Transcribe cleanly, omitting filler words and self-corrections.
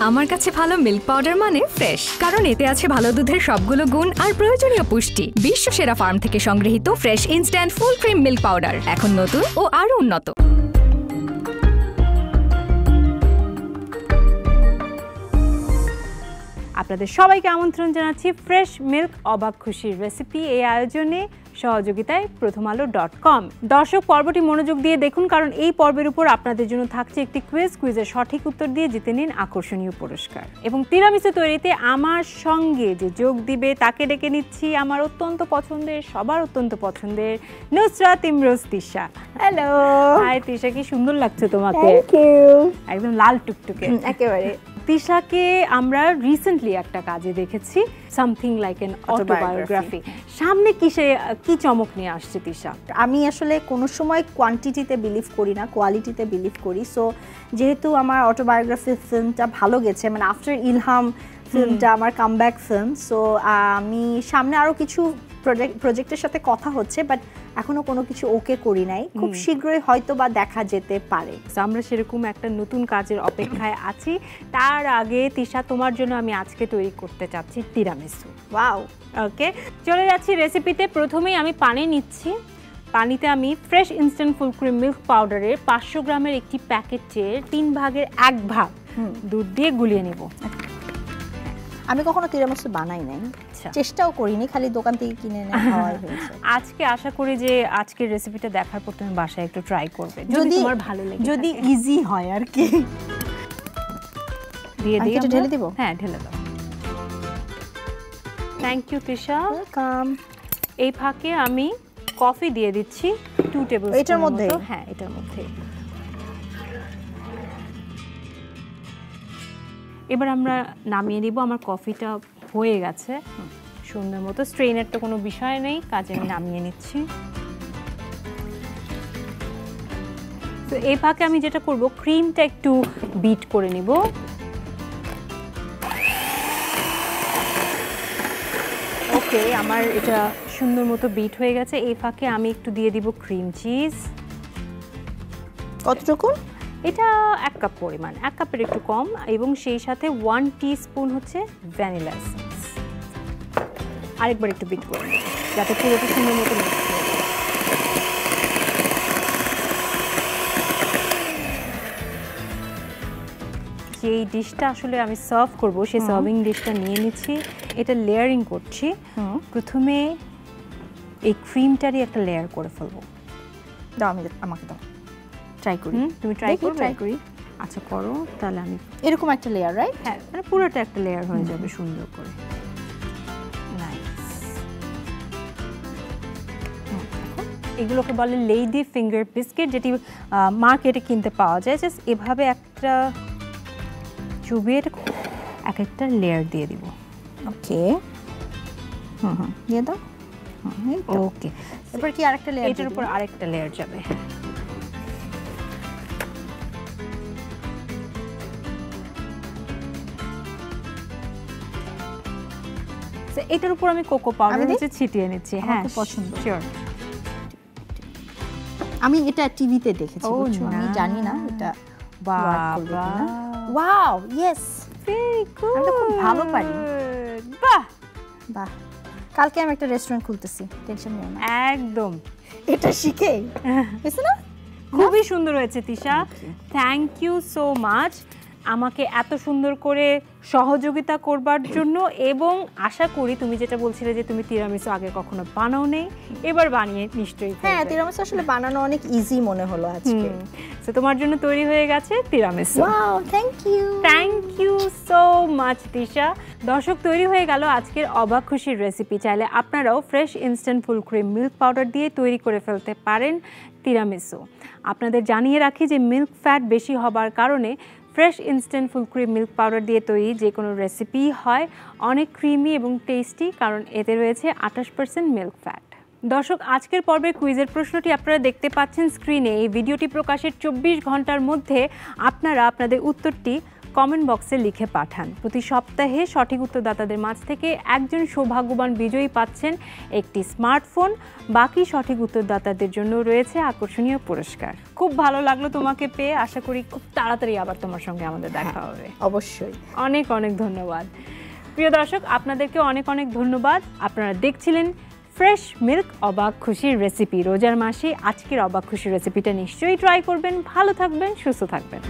আমার কাছে ভালো মিল্ক পাউডার মানে ফ্রেশ, কারণ এতে আছে ভালো দুধের সবগুলো গুণ আর প্রয়োজনীয় পুষ্টি। বিশ্ব সেরা ফার্ম থেকে সংগৃহীত fresh instant full cream milk powder, এখন নতুন ও আরো উন্নত। আপনাদের সবাইকে আমন্ত্রণ জানাচ্ছি ফ্রেশ মিল্ক অবাক খুশির রেসিপি এই আয়োজনে সহযোগিতায় prothomalo.com। দর্শক, পর্বটি মনোযোগ দিয়ে দেখুন, কারণ এই পর্বের উপর আপনাদের জন্য থাকছে একটি কুইজের সঠিক উত্তর দিয়ে জিতে নিন আকর্ষণীয় পুরস্কার। এবং তিরামিসু তৈরিতে আমার সঙ্গে যে যোগ দিবে তাকে ডেকে নিচ্ছি আমার অত্যন্ত পছন্দের, সবার অত্যন্ত পছন্দের নুসরাত ইমরোজ তিশা। হ্যালো। হাই তিশা, কি সুন্দর লাগছে তোমাকে। Thank you. একদম লাল টুকটুকে একেবারে। তিশাকে আমরা রিসেন্টলি একটা কাজে দেখেছি, সামথিং লাইক এন অটোবায়োগ্রাফি। সামনে কি চমক নিয়ে আসছে তিশা? আমি আসলে কোনো সময় কোয়ান্টিটিতে বিলিভ করি না, কোয়ালিটিতে বিলিভ করি। সো যেহেতু আমার অটোবায়োগ্রাফি ফিল্মটা ভালো গেছে, মানে আফটার ইলহাম ফিল্মটা আমার কামব্যাক ফিল্ম, সো আমি সামনে আরও কিছু প্রজেক্টের সাথে কথা হচ্ছে, বাট এখনো কোনো কিছু ওকে করি নাই। খুব শীঘ্রই হয়তো বা দেখা যেতে পারে। আমরা সেরকম একটা নতুন কাজের অপেক্ষায় আছি। তার আগে তিশা, তোমার জন্য আমি আজকে তৈরি করতে চাচ্ছি তিরামিসু। ওয়াও। ওকে, চলে যাচ্ছি রেসিপিতে। প্রথমেই আমি পানি নিচ্ছি। পানিতে আমি fresh instant full cream milk পাউডারের 500 গ্রামের একটি প্যাকেটের 3 ভাগের 1 ভাগ দুধ দিয়ে গুলিয়ে নেব। আমি কখনো তিরামিসু বানাই নাই, চেষ্টাও করিনি, খালি দোকান থেকে কিনে এনে খাওয়াই হয়েছে। আজকে আশা করি যে আজকের রেসিপিটা দেখার পর তুমি বাসায় একটু ট্রাই করবে, যদি তোমার ভালো লাগে, যদি ইজি হয় আর কি। দিয়ে দিই, এটা ঢেলে দিব? হ্যাঁ, ঢেলে দাও। Thank you Tisha. ওয়েলকাম। এই ফাঁকে আমি কফি দিয়ে দিচ্ছি 2 টেবিলস্পুন। এটার মধ্যে? হ্যাঁ, এটার মধ্যে। এবার আমরা নামিয়ে নিব। আমার কফিটা হয়ে গেছে সুন্দর মতো, স্ট্রেইনের তো কোনো বিষয় নেই, কাজে আমি নামিয়ে নিচ্ছি। তো এই ফাঁকে আমি যেটা করব, ক্রিমটা একটু বিট করে নিব। ওকে, আমার এটা সুন্দর মতো বিট হয়ে গেছে। এই ফাঁকে আমি একটু দিয়ে দিব ক্রিম চিজ। কতটুকু? এটা 1 কাপ পরিমাণ, 1 কাপের একটু কম, এবং সেই সাথে 1 টিস্পুন হচ্ছে ভ্যানিলা এসেন্স। আরেকবার একটু বিট করে নেব যাতে পুরোটা সুন্দর মতো মিক্স হয়ে যায়। যেই ডিশটা আসলে আমি সার্ভ করব, সেই সার্ভিং ডিশটা নিয়ে নিচ্ছি। এটা লেয়ারিং করছি। প্রথমে এই ক্রিমটারই একটা লেয়ার করে ফেলবো। দাও, আমাকে দাও, ট্রাই করি। তুমি ট্রাই করি। আচ্ছা, করো তাহলে। আমি এরকম একটা লেয়ার, রাইট? হ্যাঁ, মানে পুরোটা একটা লেয়ার হয়ে যাবে সুন্দর করে। এগুলোকে বলে লেডি ফিঙ্গার বিস্কিট, যেটি মার্কেটে কিনতে পাওয়া যায়। জাস্ট এভাবে একটা চুবিয়ে এক একটা লেয়ার দিয়ে দিব। ওকে, দিয়ে দাও। ওকে, এরপর কি আরেকটা লেয়ার? এটার উপর আরেকটা লেয়ার যাবে। এটার উপর আমি কোকো পাউডার ছিটিয়ে নিচ্ছি। হ্যাঁ, পছন্দ। শিওর। আমি এটা টিভিতে দেখেছি, আমি জানি না এটা। বাবা, ওয়াও, ইয়েস, ভেরি গুড। আমি খুব ভালো পারি। বাহ বাহ। কালকে আমি একটা রেস্টুরেন্ট খুলতেছি, টেনশন নিও না। একদম, এটা শিখে হয়েছে না? খুবই সুন্দর হয়েছে Tisha, thank you so much আমাকে এত সুন্দর করে সহযোগিতা করবার জন্য। এবং আশা করি তুমি যেটা বলছিলে যে তুমি তিরামিসু আগে কখনো বানাও নেই, এবার বানিয়ে নিশ্চয়ই। হ্যাঁ, তিরামিসু আসলে বানানো অনেক ইজি মনে হলো আজকে। তো তোমার জন্য তৈরি হয়ে গেছে tiramisu. Wow, thank you so much Tisha. দর্শক, তৈরি হয়ে গেল আজকের অবাক খুশির রেসিপি। চাইলে আপনারাও fresh instant full cream milk powder দিয়ে তৈরি করে ফেলতে পারেন তিরামিসু। আপনাদের জানিয়ে রাখি যে মিল্ক ফ্যাট বেশি হবার কারণে fresh instant full cream milk powder দিয়ে তৈরি যে কোনো রেসিপি হয় অনেক ক্রিমি এবং টেস্টি, কারণ এতে রয়েছে 28% মিল্ক ফ্যাট। দর্শক, আজকের পর্বের কুইজের প্রশ্নটি আপনারা দেখতে পাচ্ছেন স্ক্রিনে। এই ভিডিওটি প্রকাশের 24 ঘন্টার মধ্যে আপনারা আপনাদের উত্তরটি কমেন্ট বক্সে লিখে পাঠান। প্রতি সপ্তাহে সঠিক উত্তরদাতাদের মাঝ থেকে একজন সৌভাগ্যবান বিজয়ী পাচ্ছেন একটি স্মার্টফোন। বাকি সঠিক উত্তরদাতাদের জন্য রয়েছে আকর্ষণীয় পুরস্কার। খুব ভালো লাগলো তোমাকে পেয়ে, আশা করি খুব তাড়াতাড়ি আবার তোমার সঙ্গে আমাদের দেখা হবে। অবশ্যই। অনেক অনেক ধন্যবাদ। প্রিয় দর্শক, আপনাদেরকে অনেক অনেক ধন্যবাদ। আপনারা দেখছিলেন ফ্রেশ মিল্ক অবাক খুশির রেসিপি। রোজার মাসে আজকের অবাক খুশির রেসিপিটা নিশ্চয়ই ট্রাই করবেন। ভালো থাকবেন, সুস্থ থাকবেন।